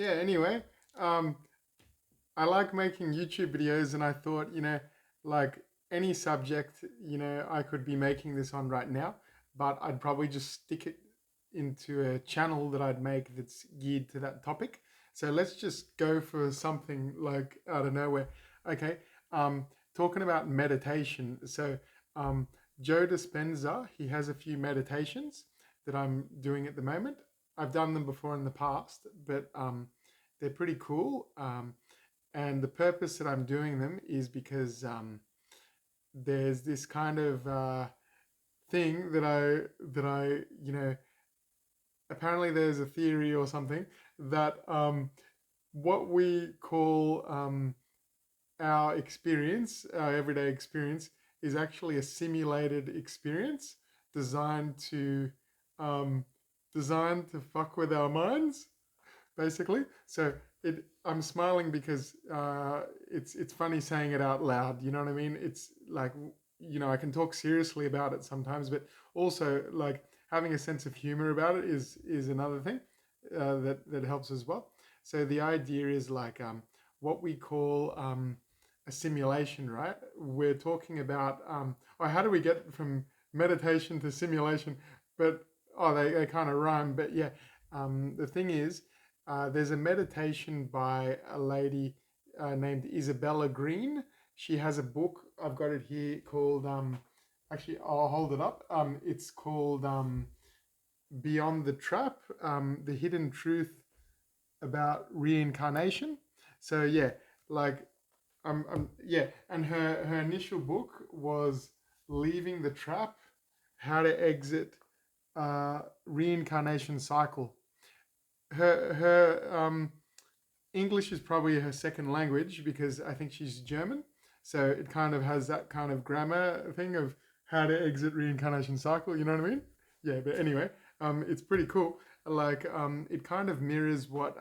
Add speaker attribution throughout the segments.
Speaker 1: Yeah, anyway, um, I like making YouTube videos, and I thought, like any subject, I could be making this on right now, but I'd probably just stick it into a channel that I'd make that's geared to that topic. So let's just go for something like out of nowhere. Okay, um, talking about meditation. So, um, Joe Dispenza, he has a few meditations that I'm doing at the moment. I've done them before in the past, but they're pretty cool. And the purpose that I'm doing them is because there's this kind of thing that I apparently there's a theory or something that what we call our experience, our everyday experience, is actually a simulated experience designed to um, designed to fuck with our minds basically. So I'm smiling because it's funny saying it out loud. You know what I mean? It's like I can talk seriously about it sometimes, but also like having a sense of humor about it is another thing that helps as well. So the idea is like what we call a simulation, right? We're talking about or how do we get from meditation to simulation? But they kind of rhyme. But yeah, the thing is there's a meditation by a lady named Isabella Green. She has a book. I've got it here called. Actually, I'll hold it up. It's called Beyond the Trap: The Hidden Truth About Reincarnation. So yeah, like yeah, and her initial book was Leaving the Trap: How to Exit Reincarnation Cycle. Her English is probably her second language because I think she's German. So it kind of has that kind of grammar thing of how to exit reincarnation cycle. You know what I mean? Yeah. But anyway, it's pretty cool. Like, it kind of mirrors what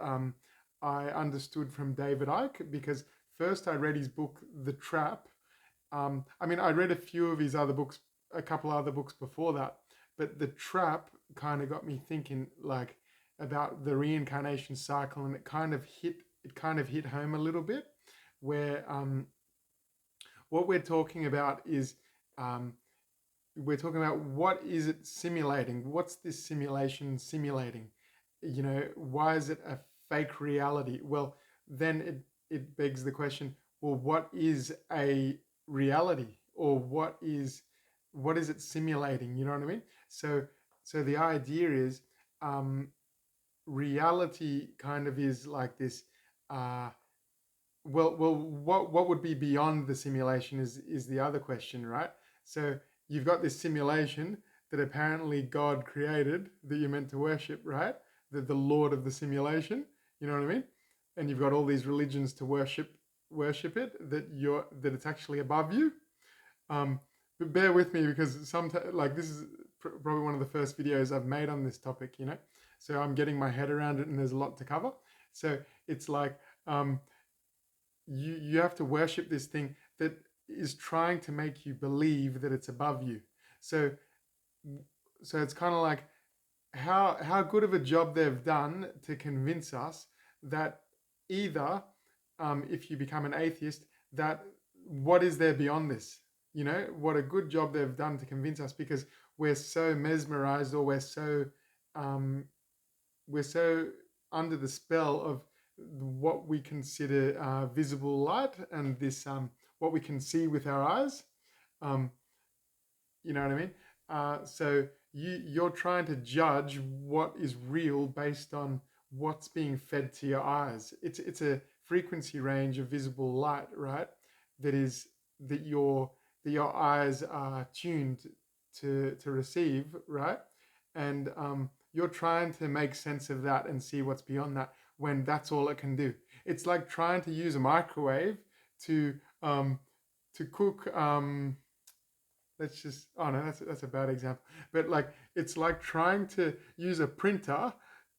Speaker 1: I understood from David Icke because first I read his book, The Trap. I mean, I read a few of his other books, a couple other books before that, but The Trap kind of got me thinking, like, about the reincarnation cycle, and it kind of hit home a little bit, where what we're talking about is um, we're talking about what is it simulating? What's this simulation simulating? Why is it a fake reality? Well, then it begs the question, well, what is a reality? Or what is it simulating? You know what I mean? So the idea is um, reality kind of is like this uh, what would be beyond the simulation is the other question, right? So you've got this simulation that apparently God created that you're meant to worship, right? The Lord of the simulation, you know what I mean? And you've got all these religions to worship it, that it's actually above you. But bear with me because sometimes, like, this is probably one of the first videos I've made on this topic. So I'm getting my head around it, and there's a lot to cover. So it's like um, you have to worship this thing that is trying to make you believe that it's above you. So so it's kind of like how good of a job they've done to convince us that either if you become an atheist, that what is there beyond this? What a good job they've done to convince us, because we're so mesmerized, or um, we're so under the spell of what we consider visible light, and this what we can see with our eyes. Um, you know what I mean? So you're trying to judge what is real based on what's being fed to your eyes. It's a frequency range of visible light, right? That is that your eyes are tuned to receive, right? And you're trying to make sense of that and see what's beyond that when that's all it can do. It's like trying to use a microwave to um, to cook. Let's just oh no, that's a bad example. But like it's like trying to use a printer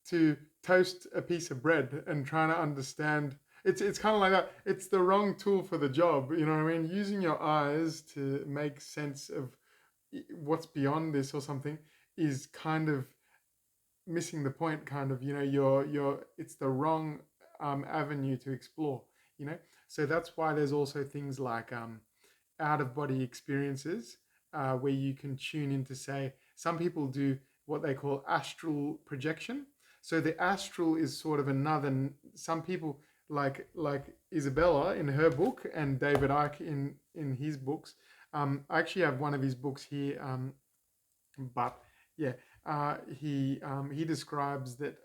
Speaker 1: to toast a piece of bread and trying to understand. It's kind of like that. It's the wrong tool for the job. You know what I mean? Using your eyes to make sense of what's beyond this or something is kind of missing the point. Kind of, you're it's the wrong avenue to explore, you know. So that's why there's also things like out of body experiences, where you can tune into, say, some people do what they call astral projection. So the astral is sort of another, some people like Isabella in her book and David Icke in his books. I actually have one of his books here, but yeah, he describes that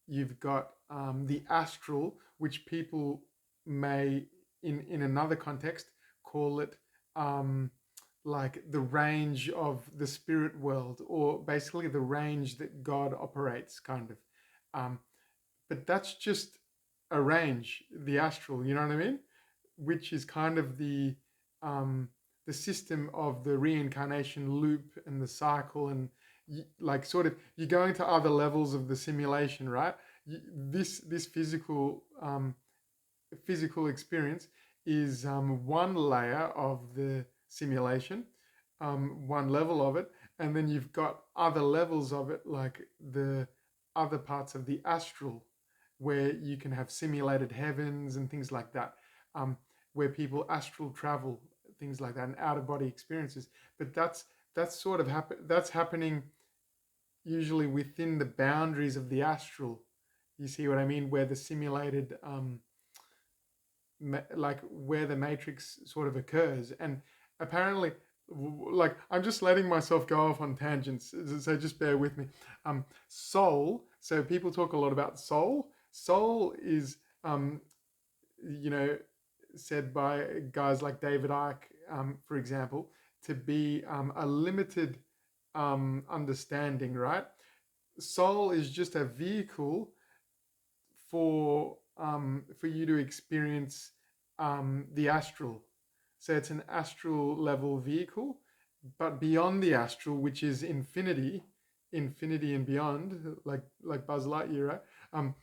Speaker 1: you've got the astral, which people may, in another context, call it like the range of the spirit world, or basically the range that God operates, kind of. Um, but that's just a range, the astral. You know what I mean? Which is kind of um, the system of the reincarnation loop and the cycle, and like sort of you're going to other levels of the simulation, right? This physical experience is one layer of the simulation, one level of it, and then you've got other levels of it, like the other parts of the astral, where you can have simulated heavens and things like that, where people astral travel, things like that, and out of body experiences. But that's sort of that's happening usually within the boundaries of the astral. You see what I mean? Where the simulated like where the matrix sort of occurs. And apparently, like, I'm just letting myself go off on tangents, so just bear with me. Soul, so people talk a lot about soul is you know, said by guys like David Icke, for example, to be a limited understanding, right? Soul is just a vehicle for you to experience the astral. So it's an astral level vehicle, but beyond the astral, which is infinity, infinity and beyond, like Buzz Lightyear, right?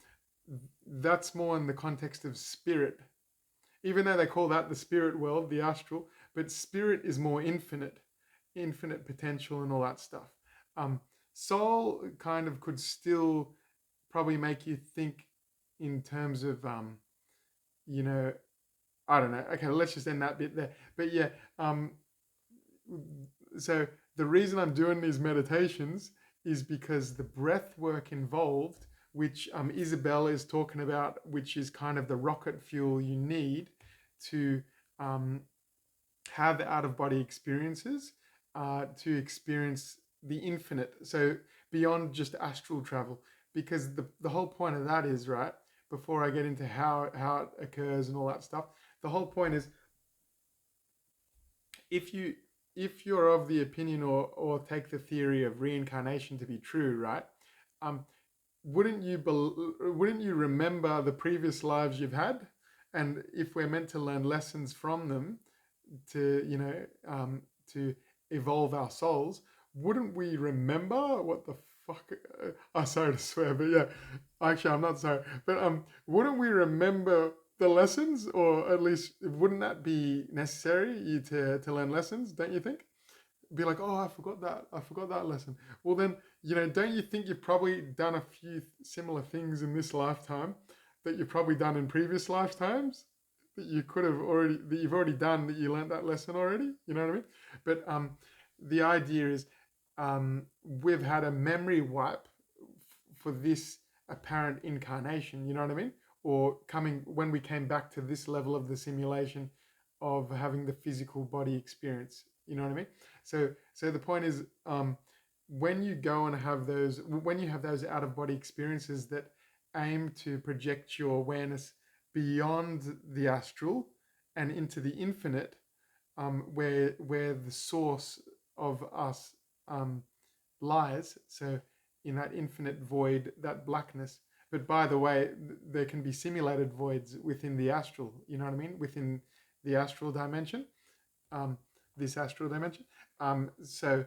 Speaker 1: That's more in the context of spirit, even though they call that the spirit world, the astral. But spirit is more infinite, infinite potential and all that stuff. Um, Soul kind of could still probably make you think in terms of you know, I don't know. Okay, let's just end that bit there. But yeah, so the reason I'm doing these meditations is because the breath work involved, which Isabel is talking about, which is kind of the rocket fuel you need to um, have out of body experiences, to experience the infinite. So beyond just astral travel, because the whole point of that is, right, before I get into how it occurs and all that stuff, the whole point is, if you if you're of the opinion, or take the theory of reincarnation to be true, right? Um, wouldn't you remember the previous lives you've had? And if we're meant to learn lessons from them, to to evolve our souls, wouldn't we remember what the fuck? I'm sorry to swear, but yeah, actually, I'm not sorry. But wouldn't we remember the lessons, or at least wouldn't that be necessary, to learn lessons? Don't you think? Be like, oh, I forgot that lesson. Well, then, don't you think you've probably done a few similar things in this lifetime that you've probably done in previous lifetimes, that you could have already, that you've already done, that you learned that lesson already? You know what I mean? But the idea is, we've had a memory wipe for this apparent incarnation. You know what I mean? Or coming when we came back to this level of the simulation of having the physical body experience. You know what I mean? So the point is, when you go and have those, when you have those out of body experiences that aim to project your awareness beyond the astral and into the infinite, where the source of us lies. So in that infinite void, that blackness. But by the way, there can be simulated voids within the astral. You know what I mean? Within the astral dimension, um, this astral dimension. So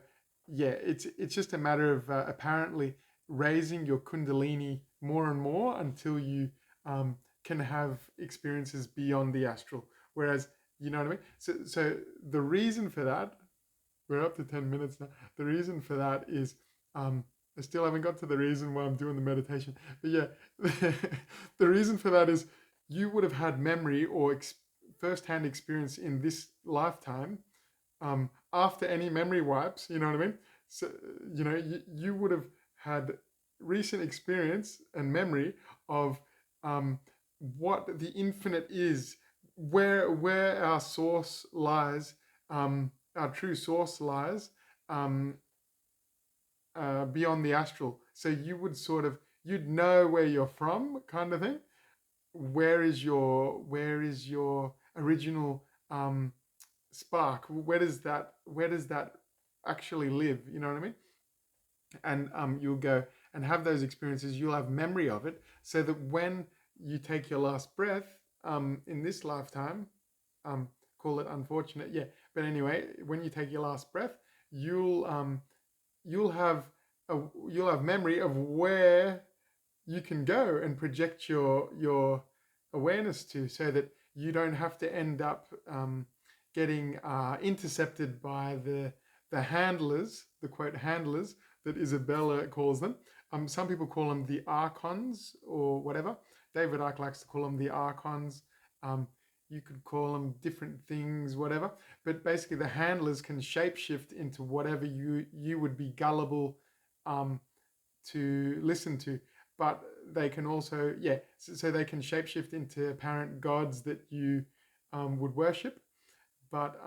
Speaker 1: yeah, it's just a matter of apparently raising your kundalini more and more until you can have experiences beyond the astral. Whereas, you know what I mean? So the reason for that, we're up to 10 minutes now. The reason for that is, um, I still haven't got to the reason why I'm doing the meditation. But yeah, the reason for that is you would have had memory or first-hand experience in this lifetime after any memory wipes. You know what I mean? So you would have had recent experience and memory of um, what the infinite is, where our source lies, our true source lies. Um, Beyond the astral. So you would you'd know where you're from, kind of thing. Where is your original spark? Where does that actually live? You know what I mean? And you'll go and have those experiences. You'll have memory of it, so that when you take your last breath in this lifetime, um, call it unfortunate, yeah. But anyway, when you take your last breath, you'll um, you'll have you'll have memory of where you can go and project your awareness to, so that you don't have to end up getting intercepted by the handlers, the quote handlers that Isabella calls them. Some people call them the archons or whatever. David Icke likes to call them the archons. Um, you could call them different things, whatever. But basically, the handlers can shapeshift into whatever you would be gullible um, to listen to. But they can also, yeah, so they can shapeshift into apparent gods that you would worship. But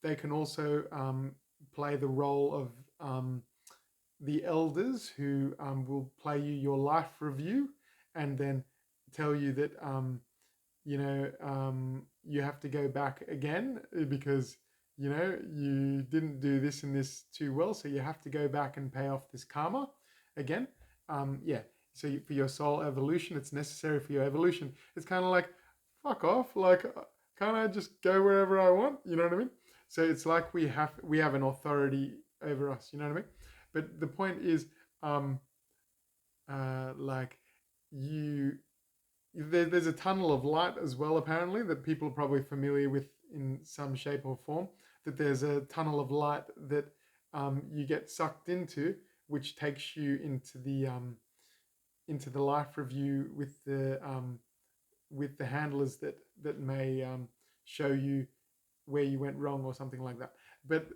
Speaker 1: they can also play the role of the elders who will play you your life review and then tell you that you have to go back again because you didn't do this and this too well, so you have to go back and pay off this karma again. Yeah, so for your soul evolution, it's necessary for your evolution. It's kind of like, fuck off, like, can't I just go wherever I want? You know what I mean? So it's like we have an authority over us. You know what I mean? But the point is, um, like you there's a tunnel of light as well, apparently, that people are probably familiar with in some shape or form. That there's a tunnel of light that you get sucked into, which takes you into the life review with the handlers that may show you where you went wrong or something like that. But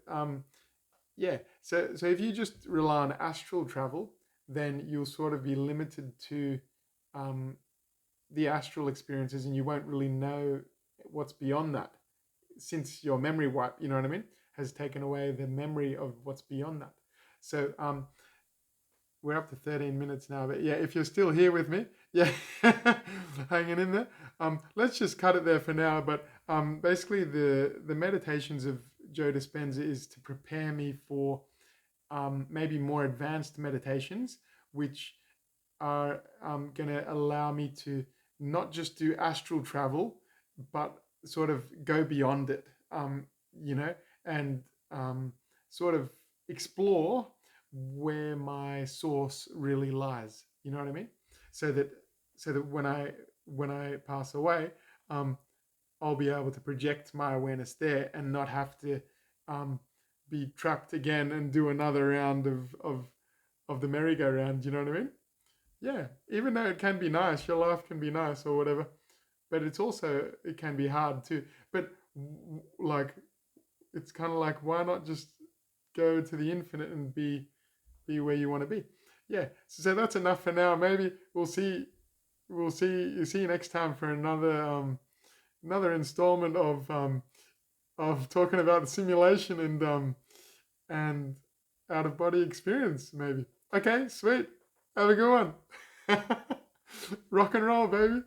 Speaker 1: yeah, so if you just rely on astral travel, then you'll sort of be limited to um, the astral experiences, and you won't really know what's beyond that, since your memory wipe, you know what I mean, has taken away the memory of what's beyond that. So we're up to 13 minutes now, but yeah, if you're still here with me, yeah, hanging in there, let's just cut it there for now. But basically, the meditations of Joe Dispenza is to prepare me for maybe more advanced meditations, which are going to allow me to not just do astral travel, but sort of go beyond it, you know, and sort of explore where my source really lies. You know what I mean? So that when I pass away, um, I'll be able to project my awareness there and not have to be trapped again and do another round of the merry-go-round. You know what I mean? Yeah, even though it can be nice, your life can be nice or whatever, but it can be hard too. But like, it's kind of like, why not just go to the infinite and be where you want to be? Yeah. So that's enough for now. Maybe we'll see you next time for another installment of talking about the simulation and out of body experience, maybe. Okay, sweet. Have a good one. Rock and roll, baby.